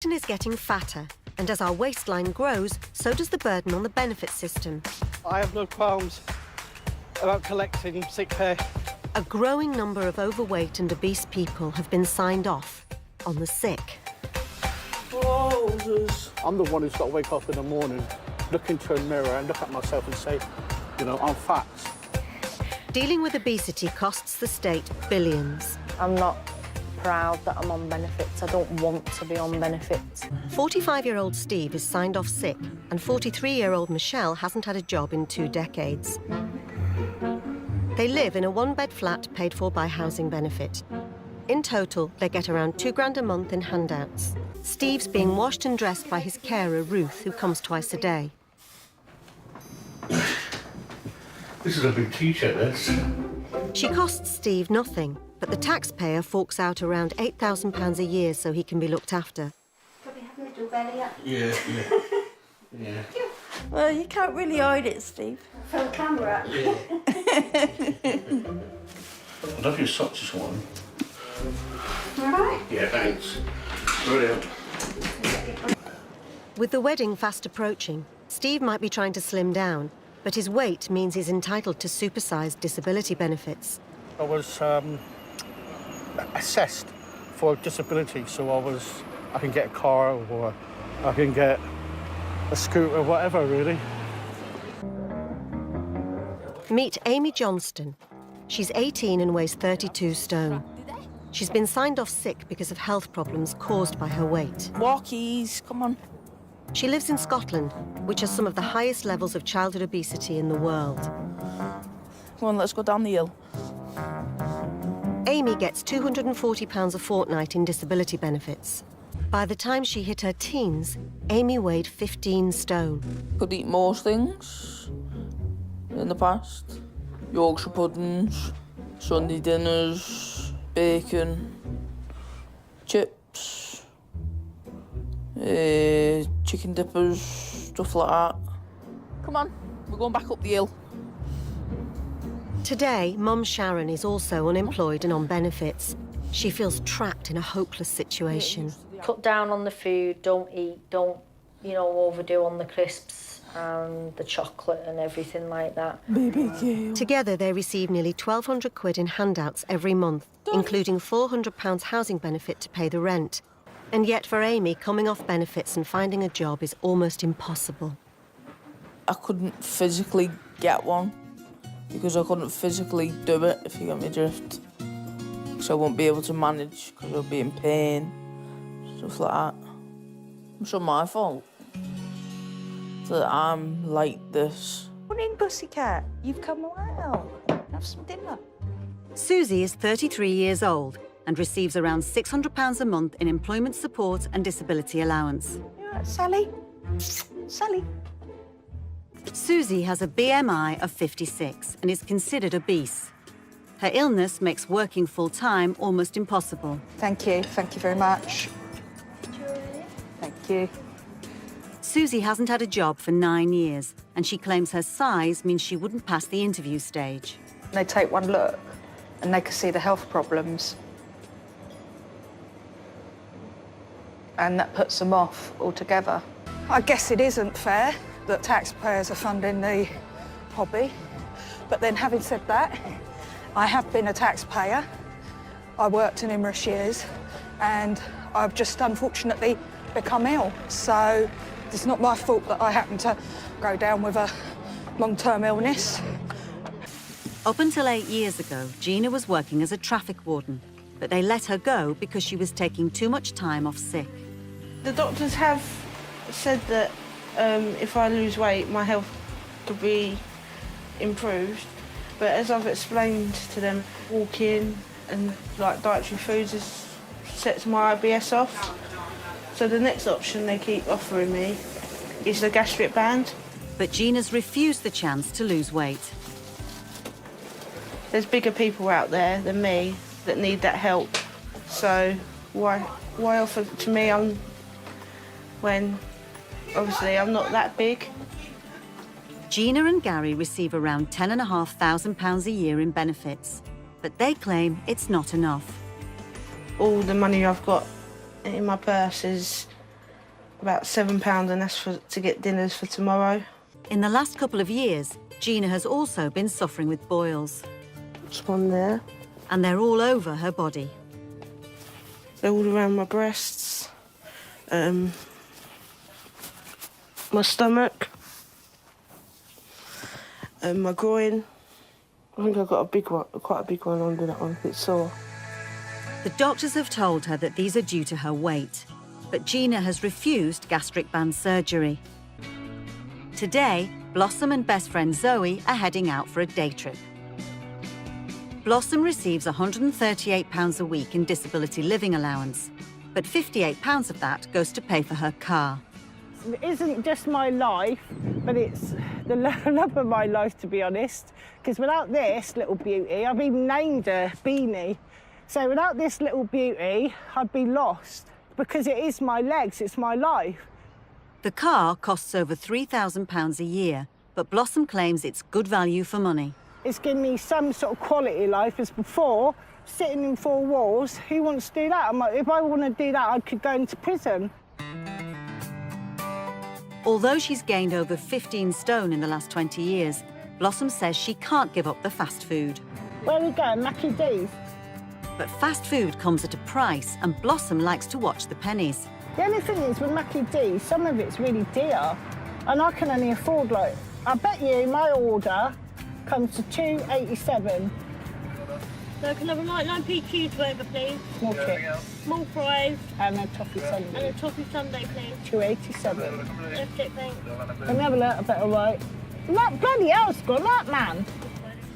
Is getting fatter, and as our waistline grows, so does the burden on the benefit system. I have no qualms about collecting sick pay. A growing number of overweight and obese people have been signed off on the sick. I'm the one who's got to wake up in the morning, look into a mirror and look at myself and say, you know, I'm fat. Dealing with obesity costs the state billions. I'm not proud that I'm on benefits. I don't want to be on benefits. 45-year-old Steve is signed off sick, and 43-year-old Michelle hasn't had a job in 2 decades. They live in a 1-bed flat paid for by housing benefit. In total, they get around £2 a month in handouts. Steve's being washed and dressed by his carer, Ruth, who comes twice a day. This is a big T-shirt, this. She costs Steve nothing, but the taxpayer forks out around £8,000 a year so he can be looked after. Probably have a little belly up. Yeah. Yeah. Well, you can't really hide it, Steve. For the camera. Yeah. I love your socks this morning. All right. Yeah, thanks. Brilliant. With the wedding fast approaching, Steve might be trying to slim down, but his weight means he's entitled to supersized disability benefits. I was assessed for disability, so I can get a car or I can get a scooter, whatever, really. Meet Amy Johnston. She's 18 and weighs 32 stone. She's been signed off sick because of health problems caused by her weight. Walkies, come on. She lives in Scotland, which has some of the highest levels of childhood obesity in the world. Come on, let's go down the hill. Amy gets £240 a fortnight in disability benefits. By the time she hit her teens, Amy weighed 15 stone. Could eat most things in the past. Yorkshire puddings, Sunday dinners, bacon, chips, chicken dippers, stuff like that. Come on, we're going back up the hill. Today, Mum Sharon is also unemployed and on benefits. She feels trapped in a hopeless situation. Cut down on the food, don't eat, don't, overdo on the crisps and the chocolate and everything like that. BBQ. Together, they receive nearly £1,200 in handouts every month, including £400 housing benefit to pay the rent. And yet for Amy, coming off benefits and finding a job is almost impossible. I couldn't physically get one because I couldn't physically do it, if you get my drift. So I won't be able to manage because I'll be in pain, stuff like that. It's not my fault that I'm like this. Morning, pussycat. You've come around. Have some dinner. Susie is 33 years old and receives around £600 a month in employment support and disability allowance. You all right, Sally? Sally? Susie has a BMI of 56 and is considered obese. Her illness makes working full-time almost impossible. Thank you. Thank you very much. Thank you. Susie hasn't had a job for 9 years, and she claims her size means she wouldn't pass the interview stage. They take one look and they can see the health problems. And that puts them off altogether. I guess it isn't fair that taxpayers are funding the hobby. But then, having said that, I have been a taxpayer. I worked in numerous years and I've just unfortunately become ill. So it's not my fault that I happen to go down with a long-term illness. Up until 8 years ago, Gina was working as a traffic warden, but they let her go because she was taking too much time off sick. The doctors have said that if I lose weight, my health could be improved. But as I've explained to them, walking and dietary foods has sets my IBS off. So the next option they keep offering me is the gastric band. But Gina's refused the chance to lose weight. There's bigger people out there than me that need that help. So why offer it to me when obviously I'm not that big? Gina and Gary receive around £10,500 a year in benefits, but they claim it's not enough. All the money I've got in my purse is about £7, and that's to get dinners for tomorrow. In the last couple of years, Gina has also been suffering with boils, Just one there. and they're all over her body. They're all around my breasts, my stomach, and my groin. I think I've got a big one, quite a big one under that one. It's sore. The doctors have told her that these are due to her weight, but Gina has refused gastric band surgery. Today, Blossom and best friend Zoe are heading out for a day trip. Blossom receives £138 a week in disability living allowance, but £58 of that goes to pay for her car. It isn't just my life, but it's the love of my life, to be honest. Because without this little beauty, I've even named her Beanie. So without this little beauty, I'd be lost. Because it is my legs, it's my life. The car costs over £3,000 a year, but Blossom claims it's good value for money. It's given me some sort of quality life, as before, sitting in four walls, who wants to do that? I'm like, if I want to do that, I could go into prison. Although she's gained over 15 stone in the last 20 years, Blossom says she can't give up the fast food. Where are we going, Mackie D's? But fast food comes at a price, and Blossom likes to watch the pennies. The only thing is, with Mackie D's, some of it's really dear, and I can only afford, like, I bet you my order comes to £2.87. So can I have a light 9p cheeseburger, please? Small chips. Small fries And a toffee and sundae. a toffee sundae, please. £2.87. That's it, thanks. Let me have a look, I bet all right. That bloody hell's gone up, man.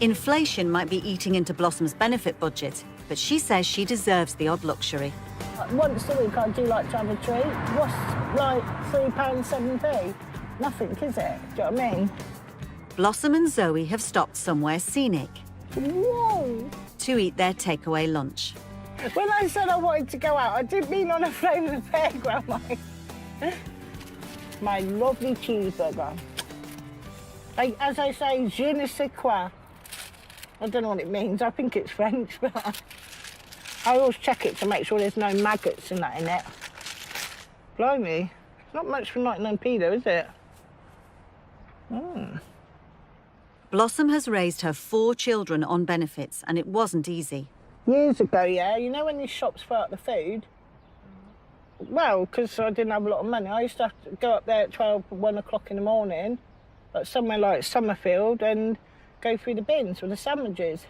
Inflation might be eating into Blossom's benefit budget, but she says she deserves the odd luxury. Once a week I do like to have a treat. What's like £3.7p? Nothing, is it? Do you know what I mean? Blossom and Zoe have stopped somewhere scenic Whoa! to eat their takeaway lunch. When I said I wanted to go out, I didn't mean on a flaming fairground, like. My lovely cheeseburger. As I say, je ne sais quoi. I don't know what it means. I think it's French, but I always check it to make sure there's no maggots and that in it. Blimey. Not much for 99p though, is it? Blossom has raised her 4 children on benefits, and it wasn't easy. Years ago, yeah, you know when these shops throw out the food? Well, because I didn't have a lot of money, I used to have to go up there at 12, 1 o'clock in the morning, like somewhere like Summerfield, and go through the bins with the sandwiches.